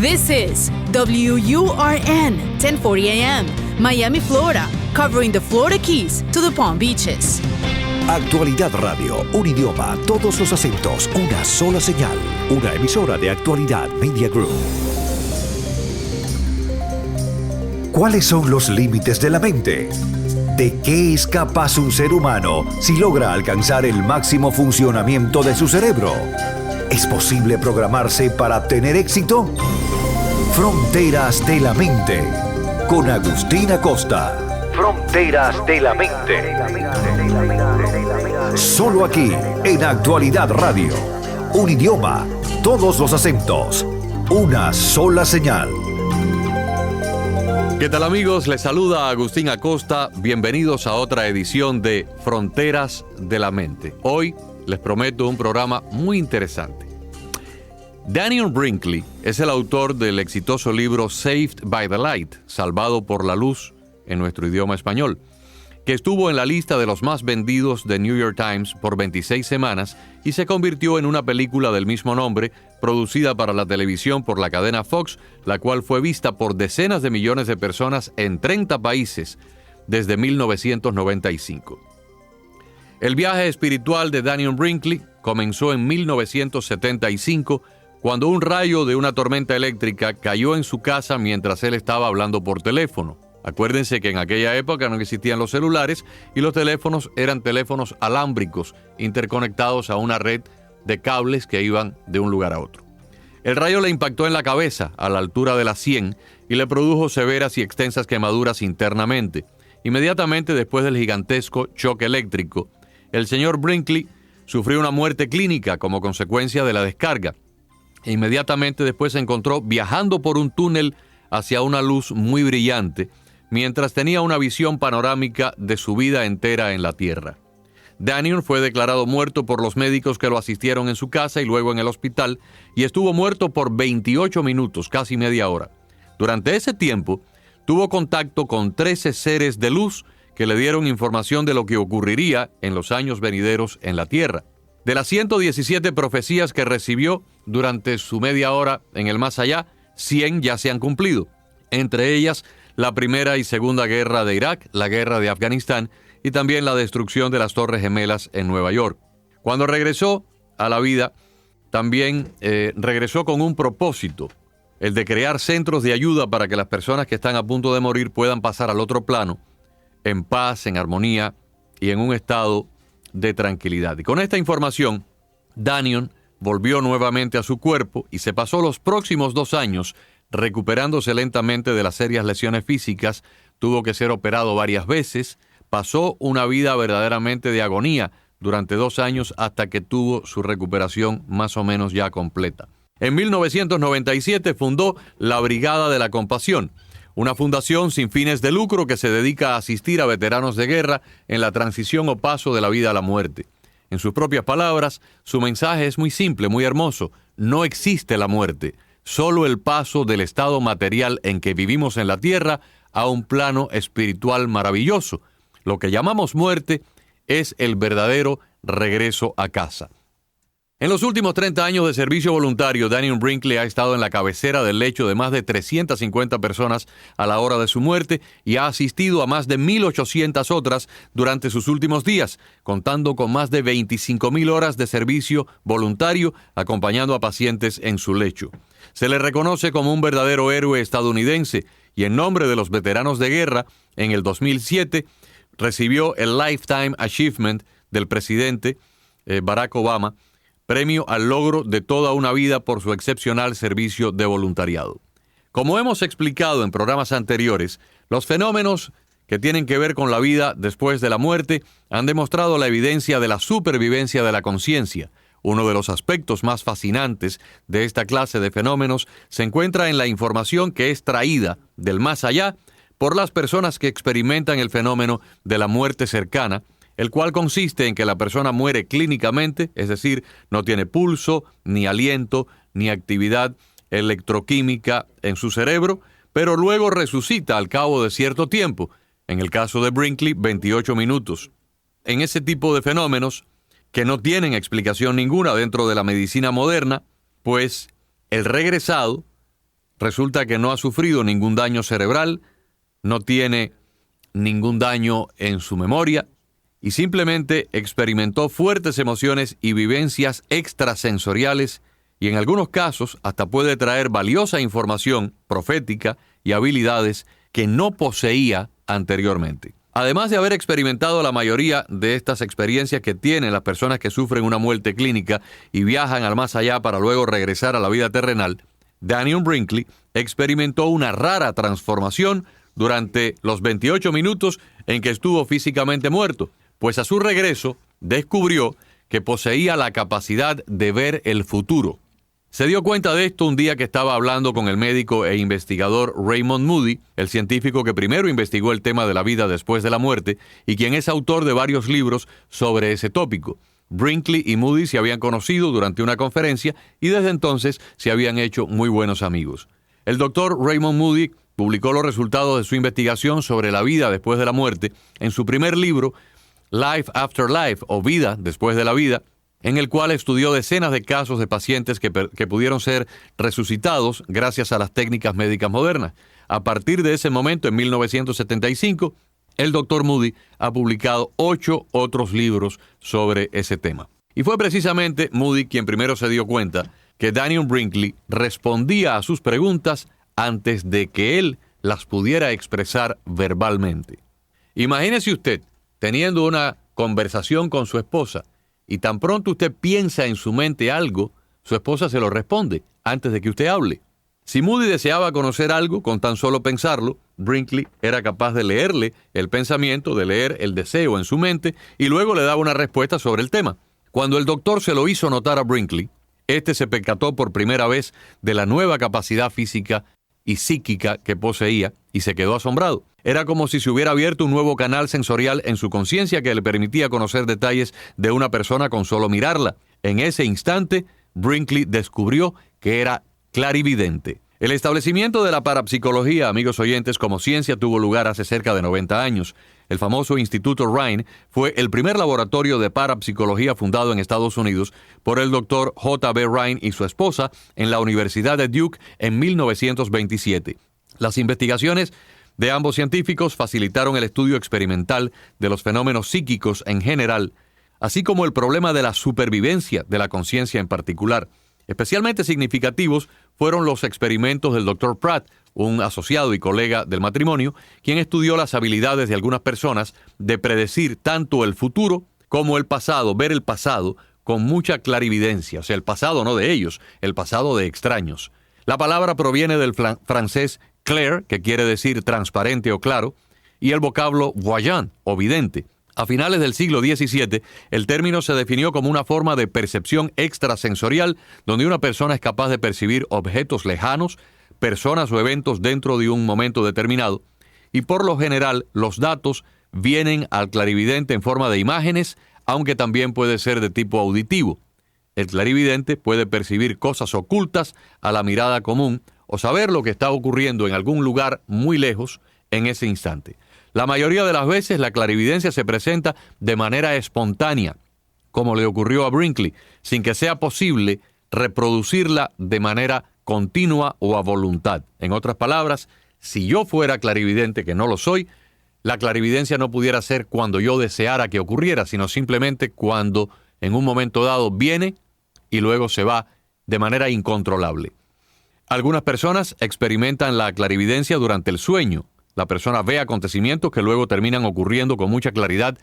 This is WURN 1040 AM, Miami, Florida, covering the Florida Keys to the Palm Beaches. Actualidad Radio, un idioma, todos los acentos, una sola señal. Una emisora de Actualidad Media Group. ¿Cuáles son los límites de la mente? ¿De qué es capaz un ser humano si logra alcanzar el máximo funcionamiento de su cerebro? ¿Es posible programarse para tener éxito? Fronteras de la Mente, con Agustín Acosta. Fronteras de la Mente. Solo aquí, en Actualidad Radio. Un idioma, todos los acentos, una sola señal. ¿Qué tal, amigos? Les saluda Agustín Acosta. Bienvenidos a otra edición de Fronteras de la Mente. Hoy les prometo un programa muy interesante. Daniel Brinkley es el autor del exitoso libro Saved by the Light, Salvado por la Luz en nuestro idioma español, que estuvo en la lista de los más vendidos de New York Times por 26 semanas y se convirtió en una película del mismo nombre, producida para la televisión por la cadena Fox, la cual fue vista por decenas de millones de personas en 30 países desde 1995. El viaje espiritual de Daniel Brinkley comenzó en 1975, cuando un rayo de una tormenta eléctrica cayó en su casa mientras él estaba hablando por teléfono. Acuérdense que en aquella época no existían los celulares y los teléfonos eran teléfonos alámbricos interconectados a una red de cables que iban de un lugar a otro. El rayo le impactó en la cabeza a la altura de la sien y le produjo severas y extensas quemaduras internamente. Inmediatamente después del gigantesco choque eléctrico, el señor Brinkley sufrió una muerte clínica como consecuencia de la descarga. E inmediatamente después se encontró viajando por un túnel hacia una luz muy brillante, mientras tenía una visión panorámica de su vida entera en la Tierra. Daniel fue declarado muerto por los médicos que lo asistieron en su casa y luego en el hospital, y estuvo muerto por 28 minutos, casi media hora. Durante ese tiempo, tuvo contacto con 13 seres de luz que le dieron información de lo que ocurriría en los años venideros en la Tierra. De las 117 profecías que recibió durante su media hora en el más allá, 100 ya se han cumplido. Entre ellas, la Primera y Segunda Guerra de Irak, la Guerra de Afganistán y también la destrucción de las Torres Gemelas en Nueva York. Cuando regresó a la vida, también regresó con un propósito, el de crear centros de ayuda para que las personas que están a punto de morir puedan pasar al otro plano en paz, en armonía y en un estado de tranquilidad. Y con esta información, Daniel volvió nuevamente a su cuerpo y se pasó los próximos 2 años recuperándose lentamente de las serias lesiones físicas. Tuvo que ser operado varias veces, pasó una vida verdaderamente de agonía durante 2 años hasta que tuvo su recuperación más o menos ya completa. En 1997 fundó la Brigada de la Compasión, una fundación sin fines de lucro que se dedica a asistir a veteranos de guerra en la transición o paso de la vida a la muerte. En sus propias palabras, su mensaje es muy simple, muy hermoso. No existe la muerte, solo el paso del estado material en que vivimos en la tierra a un plano espiritual maravilloso. Lo que llamamos muerte es el verdadero regreso a casa. En los últimos 30 años de servicio voluntario, Daniel Brinkley ha estado en la cabecera del lecho de más de 350 personas a la hora de su muerte y ha asistido a más de 1,800 otras durante sus últimos días, contando con más de 25,000 horas de servicio voluntario acompañando a pacientes en su lecho. Se le reconoce como un verdadero héroe estadounidense y en nombre de los veteranos de guerra, en el 2007 recibió el Lifetime Achievement del presidente Barack Obama, premio al logro de toda una vida por su excepcional servicio de voluntariado. Como hemos explicado en programas anteriores, los fenómenos que tienen que ver con la vida después de la muerte han demostrado la evidencia de la supervivencia de la conciencia. Uno de los aspectos más fascinantes de esta clase de fenómenos se encuentra en la información que es traída del más allá por las personas que experimentan el fenómeno de la muerte cercana, el cual consiste en que la persona muere clínicamente, es decir, no tiene pulso, ni aliento, ni actividad electroquímica en su cerebro, pero luego resucita al cabo de cierto tiempo, en el caso de Brinkley, 28 minutos. En ese tipo de fenómenos, que no tienen explicación ninguna dentro de la medicina moderna, pues el regresado resulta que no ha sufrido ningún daño cerebral, no tiene ningún daño en su memoria y simplemente experimentó fuertes emociones y vivencias extrasensoriales y en algunos casos hasta puede traer valiosa información profética y habilidades que no poseía anteriormente. Además de haber experimentado la mayoría de estas experiencias que tienen las personas que sufren una muerte clínica y viajan al más allá para luego regresar a la vida terrenal, Daniel Brinkley experimentó una rara transformación durante los 28 minutos en que estuvo físicamente muerto, pues a su regreso descubrió que poseía la capacidad de ver el futuro. Se dio cuenta de esto un día que estaba hablando con el médico e investigador Raymond Moody, el científico que primero investigó el tema de la vida después de la muerte y quien es autor de varios libros sobre ese tópico. Brinkley y Moody se habían conocido durante una conferencia y desde entonces se habían hecho muy buenos amigos. El doctor Raymond Moody publicó los resultados de su investigación sobre la vida después de la muerte en su primer libro, Life After Life, o Vida después de la vida, en el cual estudió decenas de casos de pacientes que pudieron ser resucitados gracias a las técnicas médicas modernas. A partir de ese momento, en 1975, el Dr. Moody ha publicado 8 otros libros sobre ese tema. Y fue precisamente Moody quien primero se dio cuenta que Daniel Brinkley respondía a sus preguntas antes de que él las pudiera expresar verbalmente. Imagínese usted teniendo una conversación con su esposa y tan pronto usted piensa en su mente algo, su esposa se lo responde antes de que usted hable. Si Moody deseaba conocer algo con tan solo pensarlo, Brinkley era capaz de leerle el pensamiento, de leer el deseo en su mente y luego le daba una respuesta sobre el tema. Cuando el doctor se lo hizo notar a Brinkley, este se percató por primera vez de la nueva capacidad física y psíquica que poseía y se quedó asombrado. Era como si se hubiera abierto un nuevo canal sensorial en su conciencia que le permitía conocer detalles de una persona con solo mirarla. En ese instante, Brinkley descubrió que era clarividente. El establecimiento de la parapsicología, amigos oyentes, como ciencia tuvo lugar hace cerca de 90 años. El famoso Instituto Rhine fue el primer laboratorio de parapsicología fundado en Estados Unidos por el Dr. J.B. Rhine y su esposa en la Universidad de Duke en 1927. Las investigaciones de ambos científicos facilitaron el estudio experimental de los fenómenos psíquicos en general, así como el problema de la supervivencia de la conciencia en particular. Especialmente significativos fueron los experimentos del Dr. Pratt, un asociado y colega del matrimonio, quien estudió las habilidades de algunas personas de predecir tanto el futuro como el pasado, ver el pasado con mucha clarividencia, o sea, el pasado no de ellos, el pasado de extraños. La palabra proviene del francés clair, que quiere decir transparente o claro, y el vocablo voyant, o vidente. A finales del siglo XVII, el término se definió como una forma de percepción extrasensorial donde una persona es capaz de percibir objetos lejanos, personas o eventos dentro de un momento determinado, y por lo general los datos vienen al clarividente en forma de imágenes, aunque también puede ser de tipo auditivo. El clarividente puede percibir cosas ocultas a la mirada común o saber lo que está ocurriendo en algún lugar muy lejos en ese instante. La mayoría de las veces la clarividencia se presenta de manera espontánea, como le ocurrió a Brinkley, sin que sea posible reproducirla de manera continua o a voluntad. En otras palabras, si yo fuera clarividente, que no lo soy, la clarividencia no pudiera ser cuando yo deseara que ocurriera, sino simplemente cuando en un momento dado viene y luego se va de manera incontrolable. Algunas personas experimentan la clarividencia durante el sueño. La persona ve acontecimientos que luego terminan ocurriendo con mucha claridad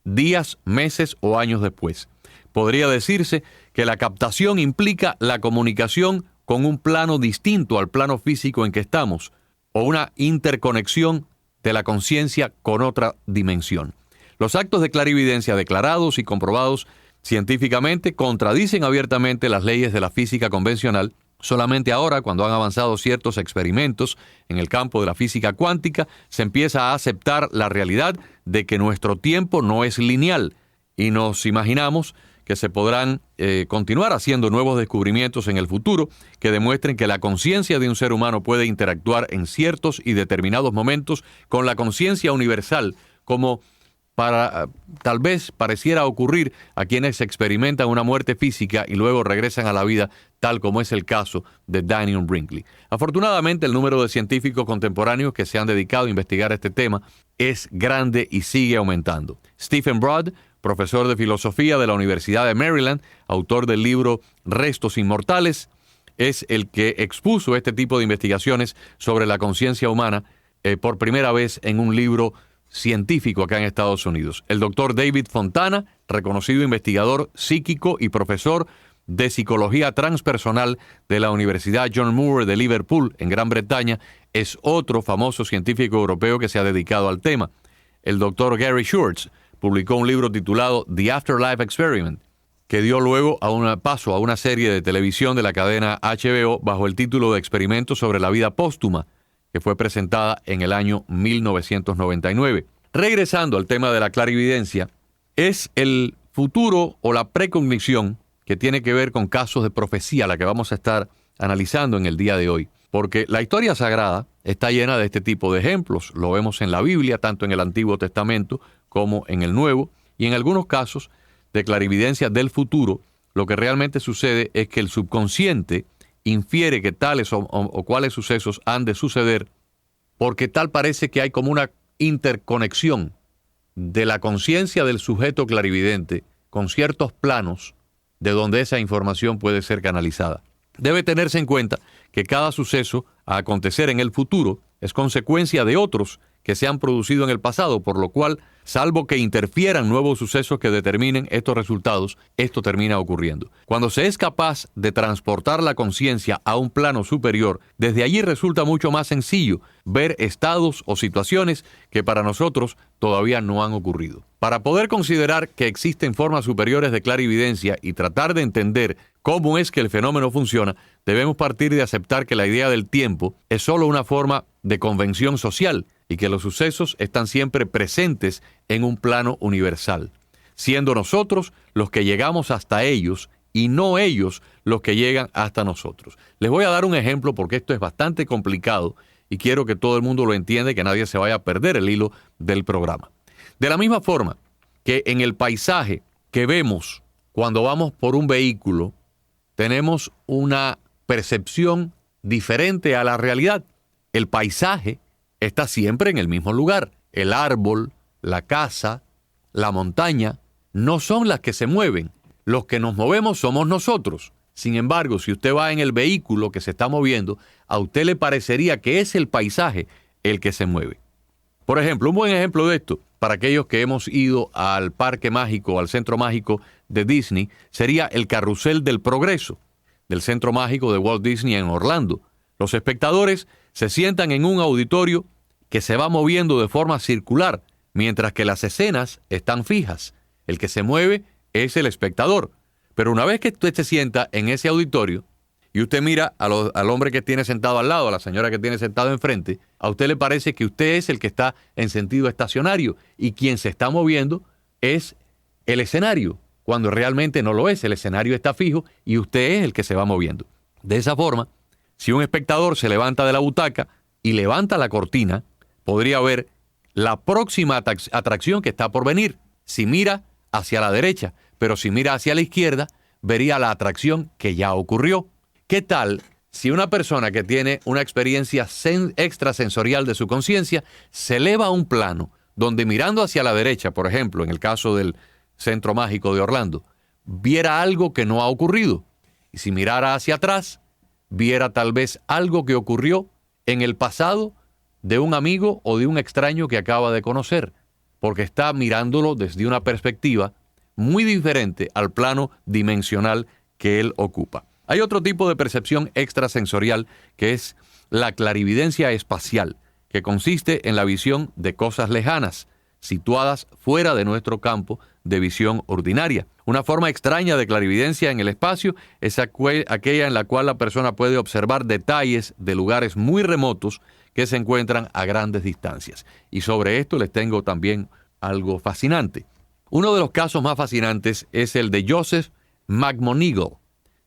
días, meses o años después. Podría decirse que la captación implica la comunicación con un plano distinto al plano físico en que estamos, o una interconexión de la conciencia con otra dimensión. Los actos de clarividencia declarados y comprobados científicamente contradicen abiertamente las leyes de la física convencional. Solamente ahora, cuando han avanzado ciertos experimentos en el campo de la física cuántica, se empieza a aceptar la realidad de que nuestro tiempo no es lineal y nos imaginamos que se podrán continuar haciendo nuevos descubrimientos en el futuro que demuestren que la conciencia de un ser humano puede interactuar en ciertos y determinados momentos con la conciencia universal, como tal vez pareciera ocurrir a quienes experimentan una muerte física y luego regresan a la vida, tal como es el caso de Daniel Brinkley. Afortunadamente, el número de científicos contemporáneos que se han dedicado a investigar este tema es grande y sigue aumentando. Stephen Broad, profesor de filosofía de la Universidad de Maryland, autor del libro Restos Inmortales, es el que expuso este tipo de investigaciones sobre la conciencia humana por primera vez en un libro científico acá en Estados Unidos. El doctor David Fontana, reconocido investigador psíquico y profesor de psicología transpersonal de la Universidad John Moore de Liverpool, en Gran Bretaña, es otro famoso científico europeo que se ha dedicado al tema. El doctor Gary Schwartz publicó un libro titulado The Afterlife Experiment, que dio luego paso a una serie de televisión de la cadena HBO bajo el título de Experimentos sobre la vida póstuma, que fue presentada en el año 1999. Regresando al tema de la clarividencia, es el futuro o la precognición que tiene que ver con casos de profecía, la que vamos a estar analizando en el día de hoy. Porque la historia sagrada está llena de este tipo de ejemplos. Lo vemos en la Biblia, tanto en el Antiguo Testamento como en el Nuevo, y en algunos casos de clarividencia del futuro, lo que realmente sucede es que el subconsciente infiere que tales o cuáles sucesos han de suceder, porque tal parece que hay como una interconexión de la conciencia del sujeto clarividente con ciertos planos de donde esa información puede ser canalizada. Debe tenerse en cuenta que cada suceso a acontecer en el futuro es consecuencia de otros que se han producido en el pasado, por lo cual, salvo que interfieran nuevos sucesos que determinen estos resultados, esto termina ocurriendo. Cuando se es capaz de transportar la conciencia a un plano superior, desde allí resulta mucho más sencillo ver estados o situaciones que para nosotros todavía no han ocurrido. Para poder considerar que existen formas superiores de clarividencia y tratar de entender cómo es que el fenómeno funciona, debemos partir de aceptar que la idea del tiempo es solo una forma de convención social y que los sucesos están siempre presentes en un plano universal, siendo nosotros los que llegamos hasta ellos y no ellos los que llegan hasta nosotros. Les voy a dar un ejemplo porque esto es bastante complicado y quiero que todo el mundo lo entienda y que nadie se vaya a perder el hilo del programa. De la misma forma que en el paisaje que vemos cuando vamos por un vehículo, tenemos una percepción diferente a la realidad. El paisaje está siempre en el mismo lugar. El árbol, la casa, la montaña, no son las que se mueven. Los que nos movemos somos nosotros. Sin embargo, si usted va en el vehículo que se está moviendo, a usted le parecería que es el paisaje el que se mueve. Por ejemplo, un buen ejemplo de esto, para aquellos que hemos ido al parque mágico, al centro mágico de Disney, sería el Carrusel del Progreso, del centro mágico de Walt Disney en Orlando. Los espectadores se sientan en un auditorio que se va moviendo de forma circular, mientras que las escenas están fijas. El que se mueve es el espectador. Pero una vez que usted se sienta en ese auditorio y usted mira al hombre que tiene sentado al lado, a la señora que tiene sentado enfrente, a usted le parece que usted es el que está en sentido estacionario y quien se está moviendo es el escenario, cuando realmente no lo es. El escenario está fijo y usted es el que se va moviendo. De esa forma, si un espectador se levanta de la butaca y levanta la cortina, podría ver la próxima atracción que está por venir. Si mira hacia la derecha, pero si mira hacia la izquierda, vería la atracción que ya ocurrió. ¿Qué tal si una persona que tiene una experiencia extrasensorial de su conciencia se eleva a un plano donde mirando hacia la derecha, por ejemplo, en el caso del Centro Mágico de Orlando, viera algo que no ha ocurrido? Y si mirara hacia atrás, viera tal vez algo que ocurrió en el pasado de un amigo o de un extraño que acaba de conocer, porque está mirándolo desde una perspectiva muy diferente al plano dimensional que él ocupa. Hay otro tipo de percepción extrasensorial que es la clarividencia espacial, que consiste en la visión de cosas lejanas, situadas fuera de nuestro campo de visión ordinaria. Una forma extraña de clarividencia en el espacio es aquella en la cual la persona puede observar detalles de lugares muy remotos que se encuentran a grandes distancias. Y sobre esto les tengo también algo fascinante. Uno de los casos más fascinantes es el de Joseph McMoneagle.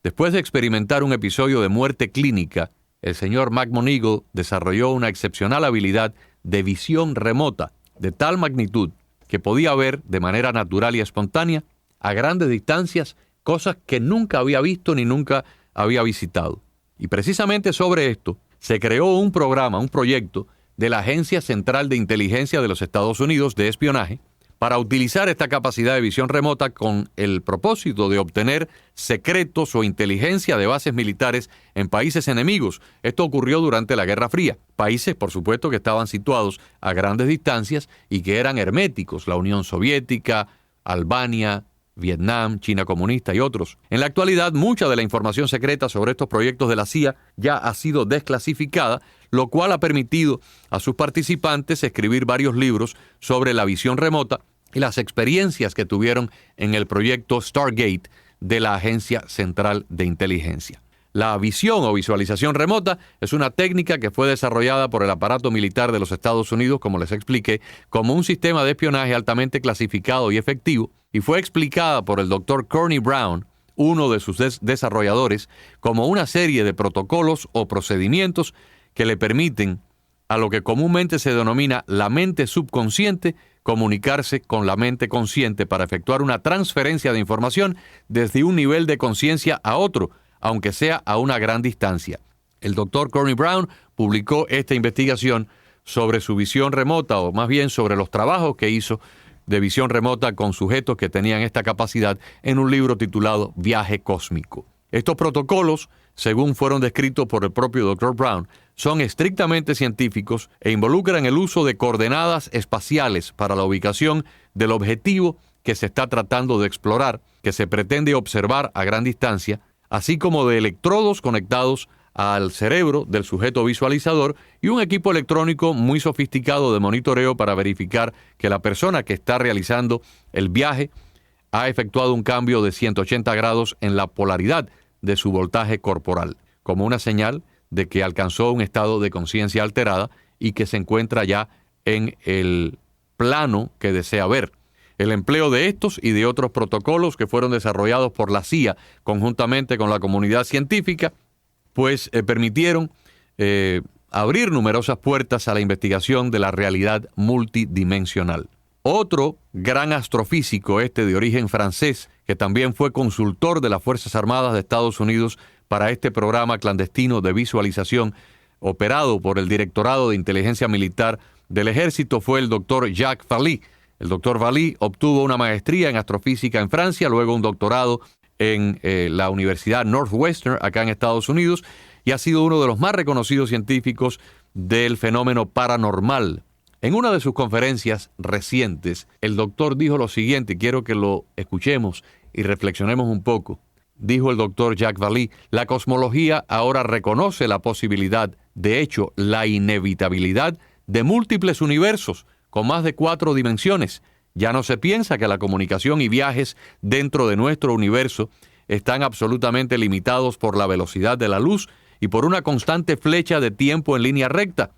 Después de experimentar un episodio de muerte clínica, el señor McMoneagle desarrolló una excepcional habilidad de visión remota, de tal magnitud que podía ver de manera natural y espontánea, a grandes distancias, cosas que nunca había visto ni nunca había visitado. Y precisamente sobre esto se creó un programa, un proyecto de la Agencia Central de Inteligencia de los Estados Unidos de espionaje para utilizar esta capacidad de visión remota con el propósito de obtener secretos o inteligencia de bases militares en países enemigos. Esto ocurrió durante la Guerra Fría. Países, por supuesto, que estaban situados a grandes distancias y que eran herméticos, la Unión Soviética, Albania, Vietnam, China comunista y otros. En la actualidad, mucha de la información secreta sobre estos proyectos de la CIA ya ha sido desclasificada, lo cual ha permitido a sus participantes escribir varios libros sobre la visión remota y las experiencias que tuvieron en el proyecto Stargate de la Agencia Central de Inteligencia. La visión o visualización remota es una técnica que fue desarrollada por el aparato militar de los Estados Unidos, como les expliqué, como un sistema de espionaje altamente clasificado y efectivo, y fue explicada por el Dr. Courtney Brown, uno de sus desarrolladores, como una serie de protocolos o procedimientos que le permiten a lo que comúnmente se denomina la mente subconsciente comunicarse con la mente consciente para efectuar una transferencia de información desde un nivel de conciencia a otro, aunque sea a una gran distancia. El Dr. Courtney Brown publicó esta investigación sobre su visión remota, o más bien sobre los trabajos que hizo de visión remota con sujetos que tenían esta capacidad en un libro titulado Viaje Cósmico. Estos protocolos, según fueron descritos por el propio Dr. Brown, son estrictamente científicos e involucran el uso de coordenadas espaciales para la ubicación del objetivo que se está tratando de explorar, que se pretende observar a gran distancia, así como de electrodos conectados al cerebro del sujeto visualizador y un equipo electrónico muy sofisticado de monitoreo para verificar que la persona que está realizando el viaje ha efectuado un cambio de 180 grados en la polaridad de su voltaje corporal, como una señal de que alcanzó un estado de conciencia alterada y que se encuentra ya en el plano que desea ver. El empleo de estos y de otros protocolos que fueron desarrollados por la CIA conjuntamente con la comunidad científica, pues permitieron abrir numerosas puertas a la investigación de la realidad multidimensional. Otro gran astrofísico, de origen francés, que también fue consultor de las Fuerzas Armadas de Estados Unidos para este programa clandestino de visualización operado por el Directorado de Inteligencia Militar del Ejército, fue el doctor Jacques Vallée. El doctor Vallée obtuvo una maestría en astrofísica en Francia, luego un doctorado en la Universidad Northwestern, acá en Estados Unidos, y ha sido uno de los más reconocidos científicos del fenómeno paranormal. En una de sus conferencias recientes, el doctor dijo lo siguiente, y quiero que lo escuchemos y reflexionemos un poco. Dijo el doctor Jacques Vallée: la cosmología ahora reconoce la posibilidad, de hecho, la inevitabilidad de múltiples universos con más de 4 dimensiones. Ya no se piensa que la comunicación y viajes dentro de nuestro universo están absolutamente limitados por la velocidad de la luz y por una constante flecha de tiempo en línea recta.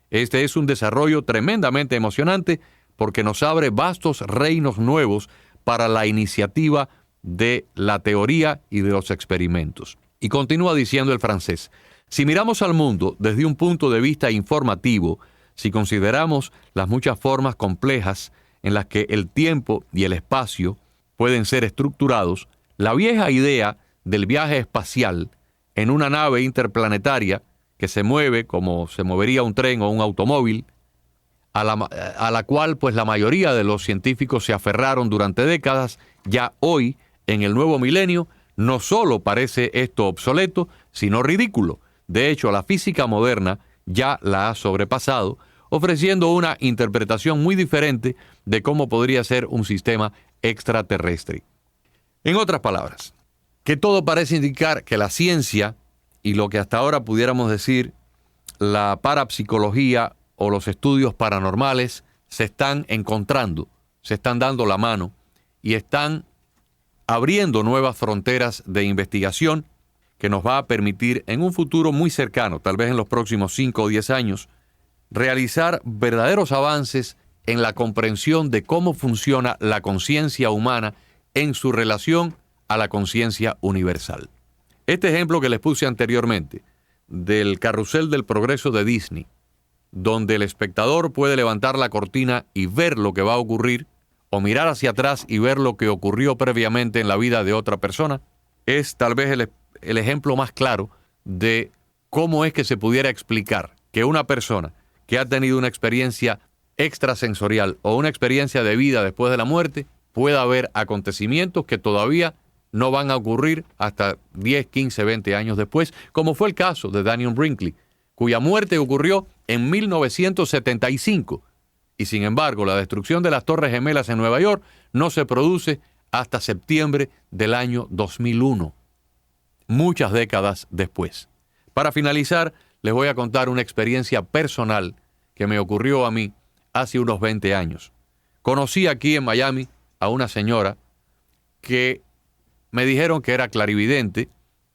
Este es un desarrollo tremendamente emocionante porque nos abre vastos reinos nuevos para la iniciativa de la teoría y de los experimentos. Y continúa diciendo el francés: si miramos al mundo desde un punto de vista informativo, si consideramos las muchas formas complejas en las que el tiempo y el espacio pueden ser estructurados, la vieja idea del viaje espacial en una nave interplanetaria que se mueve como se movería un tren o un automóvil, a la cual pues la mayoría de los científicos se aferraron durante décadas, ya hoy, en el nuevo milenio, no solo parece esto obsoleto, sino ridículo. De hecho, la física moderna ya la ha sobrepasado, ofreciendo una interpretación muy diferente de cómo podría ser un sistema extraterrestre. En otras palabras, que todo parece indicar que la ciencia y lo que hasta ahora pudiéramos decir la parapsicología o los estudios paranormales se están encontrando, se están dando la mano y están abriendo nuevas fronteras de investigación que nos va a permitir en un futuro muy cercano, tal vez en los próximos 5 o 10 años, realizar verdaderos avances en la comprensión de cómo funciona la conciencia humana en su relación a la conciencia universal. Este ejemplo que les puse anteriormente, del carrusel del progreso de Disney, donde el espectador puede levantar la cortina y ver lo que va a ocurrir, o mirar hacia atrás y ver lo que ocurrió previamente en la vida de otra persona, es tal vez el ejemplo más claro de cómo es que se pudiera explicar que una persona que ha tenido una experiencia extrasensorial o una experiencia de vida después de la muerte pueda haber acontecimientos que todavía no van a ocurrir hasta 10, 15, 20 años después, como fue el caso de Daniel Brinkley, cuya muerte ocurrió en 1975. Y sin embargo, la destrucción de las Torres Gemelas en Nueva York no se produce hasta septiembre del año 2001, muchas décadas después. Para finalizar, les voy a contar una experiencia personal que me ocurrió a mí hace unos 20 años. Conocí aquí en Miami a una señora que me dijeron que era clarividente,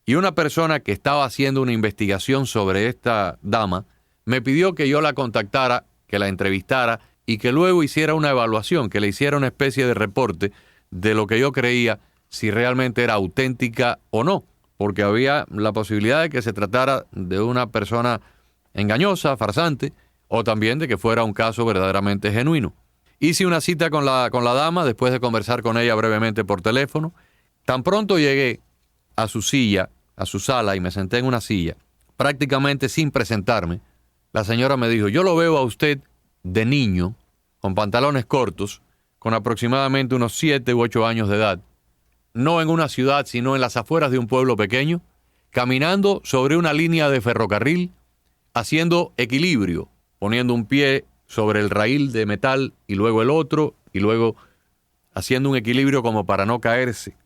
y una persona que estaba haciendo una investigación sobre esta dama me pidió que yo la contactara, que la entrevistara y que luego hiciera una evaluación, que le hiciera una especie de reporte de lo que yo creía si realmente era auténtica o no, porque había la posibilidad de que se tratara de una persona engañosa, farsante, o también de que fuera un caso verdaderamente genuino. Hice una cita con la dama después de conversar con ella brevemente por teléfono. Tan pronto llegué a su silla, a su sala, y me senté en una silla, prácticamente sin presentarme, la señora me dijo: yo lo veo a usted de niño, con pantalones cortos, con aproximadamente unos 7 u 8 años de edad, no en una ciudad, sino en las afueras de un pueblo pequeño, caminando sobre una línea de ferrocarril, haciendo equilibrio, poniendo un pie sobre el raíl de metal y luego el otro, y luego haciendo un equilibrio como para no caerse.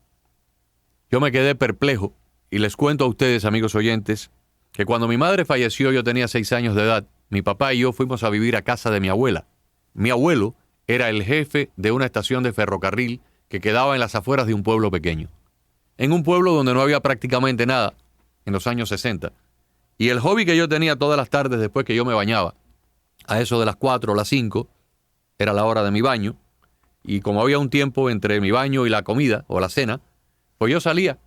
Yo me quedé perplejo y les cuento a ustedes, amigos oyentes, que cuando mi madre falleció yo tenía 6 años de edad. Mi papá y yo fuimos a vivir a casa de mi abuela. Mi abuelo era el jefe de una estación de ferrocarril que quedaba en las afueras de un pueblo pequeño. En un pueblo donde no había prácticamente nada, en los años 60. Y el hobby que yo tenía todas las tardes después que yo me bañaba, a eso de las 4 o las 5, era la hora de mi baño, y como había un tiempo entre mi baño y la comida o la cena, pues yo salía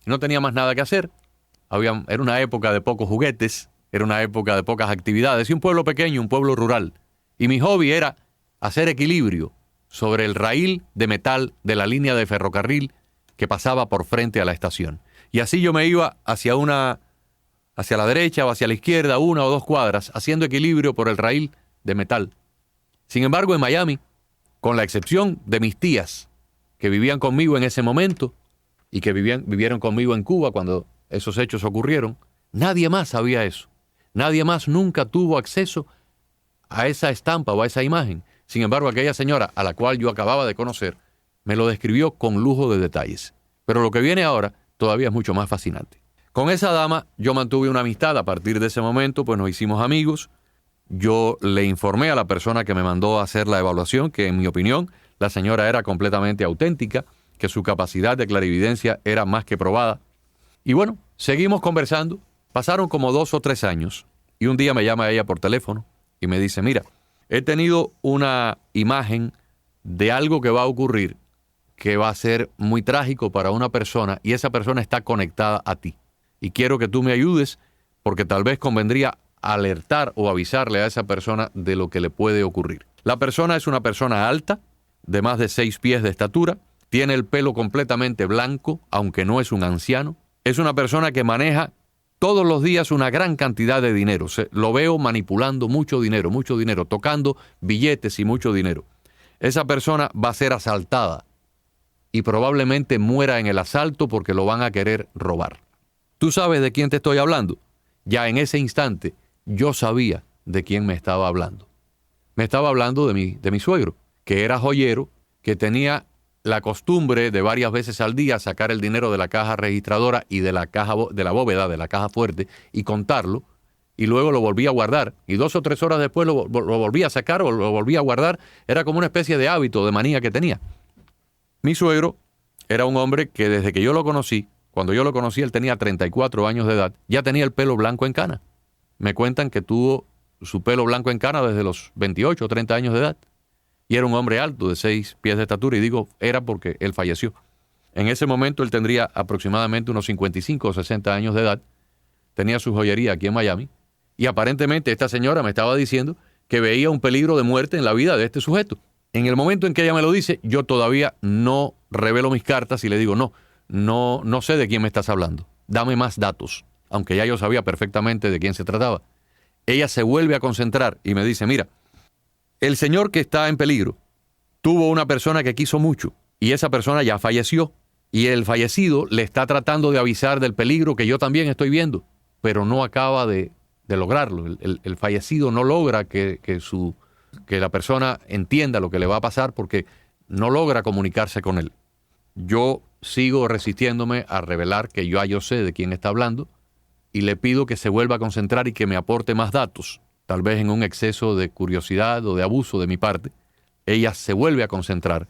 y no tenía más nada que hacer. Era una época de pocos juguetes, era una época de pocas actividades, y un pueblo pequeño, un pueblo rural. Y mi hobby era hacer equilibrio sobre el raíl de metal de la línea de ferrocarril que pasaba por frente a la estación. Y así yo me iba hacia la derecha o hacia la izquierda, 1 o 2 cuadras, haciendo equilibrio por el raíl de metal. Sin embargo, en Miami, con la excepción de mis tías, que vivían conmigo en ese momento, y que vivieron conmigo en Cuba cuando esos hechos ocurrieron, nadie más sabía eso. Nadie más nunca tuvo acceso a esa estampa o a esa imagen. Sin embargo, aquella señora, a la cual yo acababa de conocer, me lo describió con lujo de detalles. Pero lo que viene ahora todavía es mucho más fascinante. Con esa dama yo mantuve una amistad. A partir de ese momento, pues nos hicimos amigos. Yo le informé a la persona que me mandó a hacer la evaluación que, en mi opinión, la señora era completamente auténtica, que su capacidad de clarividencia era más que probada. Y bueno, seguimos conversando. Pasaron como 2 o 3 años y un día me llama ella por teléfono y me dice: mira, he tenido una imagen de algo que va a ocurrir que va a ser muy trágico para una persona, y esa persona está conectada a ti. Y quiero que tú me ayudes porque tal vez convendría alertar o avisarle a esa persona de lo que le puede ocurrir. La persona es una persona alta, de más de 6 pies de estatura, tiene el pelo completamente blanco, aunque no es un anciano. Es una persona que maneja todos los días una gran cantidad de dinero. Lo veo manipulando mucho dinero, tocando billetes y mucho dinero. Esa persona va a ser asaltada y probablemente muera en el asalto porque lo van a querer robar. ¿Tú sabes de quién te estoy hablando? Ya en ese instante yo sabía de quién me estaba hablando. Me estaba hablando de mi suegro, que era joyero, que tenía la costumbre de varias veces al día sacar el dinero de la caja registradora y de la bóveda, de la caja fuerte, y contarlo, y luego lo volvía a guardar. Y 2 o 3 horas después lo volvía a sacar o lo volvía a guardar. Era como una especie de hábito, de manía que tenía. Mi suegro era un hombre que desde que yo lo conocí, cuando yo lo conocí él tenía 34 años de edad, ya tenía el pelo blanco en cana. Me cuentan que tuvo su pelo blanco en cana desde los 28 o 30 años de edad. Y era un hombre alto, de 6 pies de estatura, y digo era porque él falleció. En ese momento él tendría aproximadamente unos 55 o 60 años de edad, tenía su joyería aquí en Miami, y aparentemente esta señora me estaba diciendo que veía un peligro de muerte en la vida de este sujeto. En el momento en que ella me lo dice, yo todavía no revelo mis cartas y le digo, no sé de quién me estás hablando. Dame más datos, aunque ya yo sabía perfectamente de quién se trataba. Ella se vuelve a concentrar y me dice, mira, el señor que está en peligro tuvo una persona que quiso mucho y esa persona ya falleció. Y el fallecido le está tratando de avisar del peligro que yo también estoy viendo, pero no acaba de lograrlo. El fallecido no logra que la persona entienda lo que le va a pasar porque no logra comunicarse con él. Yo sigo resistiéndome a revelar que yo sé de quién está hablando y le pido que se vuelva a concentrar y que me aporte más datos, tal vez en un exceso de curiosidad o de abuso de mi parte. Ella se vuelve a concentrar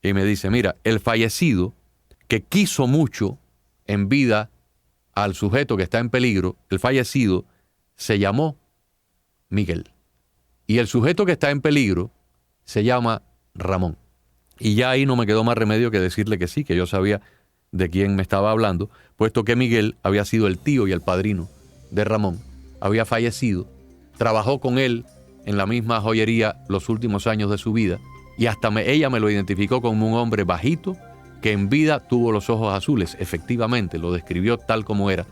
y me dice, mira, el fallecido que quiso mucho en vida al sujeto que está en peligro, el fallecido, se llamó Miguel. Y el sujeto que está en peligro se llama Ramón. Y ya ahí no me quedó más remedio que decirle que sí, que yo sabía de quién me estaba hablando, puesto que Miguel había sido el tío y el padrino de Ramón, había fallecido, trabajó con él en la misma joyería los últimos años de su vida, y hasta ella me lo identificó como un hombre bajito, que en vida tuvo los ojos azules. Efectivamente, lo describió tal como era.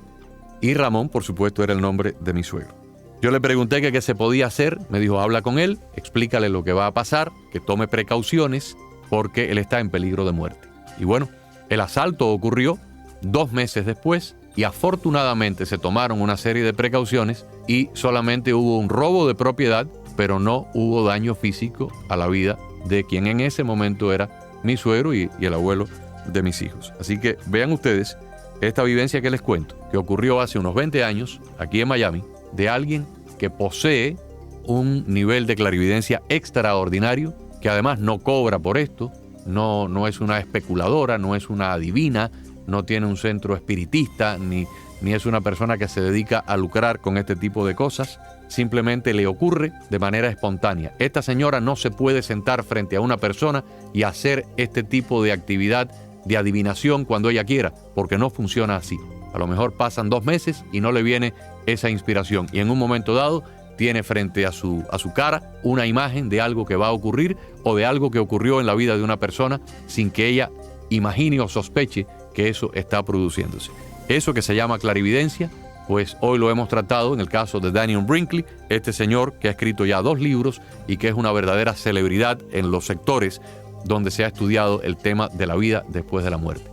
Y Ramón, por supuesto, era el nombre de mi suegro. Yo le pregunté que qué se podía hacer. Me dijo, habla con él, explícale lo que va a pasar, que tome precauciones, porque él está en peligro de muerte. Y bueno, el asalto ocurrió 2 meses después, y afortunadamente se tomaron una serie de precauciones, y solamente hubo un robo de propiedad, pero no hubo daño físico a la vida de quien en ese momento era mi suegro y el abuelo de mis hijos. Así que vean ustedes esta vivencia que les cuento, que ocurrió hace unos 20 años aquí en Miami, de alguien que posee un nivel de clarividencia extraordinario, que además no cobra por esto, no es una especuladora, no es una adivina, no tiene un centro espiritista, ni es una persona que se dedica a lucrar con este tipo de cosas. Simplemente le ocurre de manera espontánea. Esta señora no se puede sentar frente a una persona y hacer este tipo de actividad de adivinación cuando ella quiera, porque no funciona así. A lo mejor pasan 2 meses y no le viene esa inspiración, y en un momento dado tiene frente a su cara una imagen de algo que va a ocurrir o de algo que ocurrió en la vida de una persona sin que ella imagine o sospeche que eso está produciéndose. Eso que se llama clarividencia, pues hoy lo hemos tratado en el caso de Daniel Brinkley, este señor que ha escrito ya 2 libros y que es una verdadera celebridad en los sectores donde se ha estudiado el tema de la vida después de la muerte.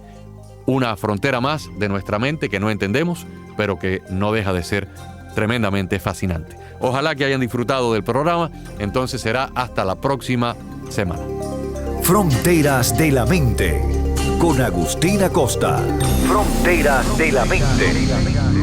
Una frontera más de nuestra mente que no entendemos, pero que no deja de ser tremendamente fascinante. Ojalá que hayan disfrutado del programa. Entonces será hasta la próxima semana. Fronteras de la mente con Agustín Acosta. Fronteras de la mente.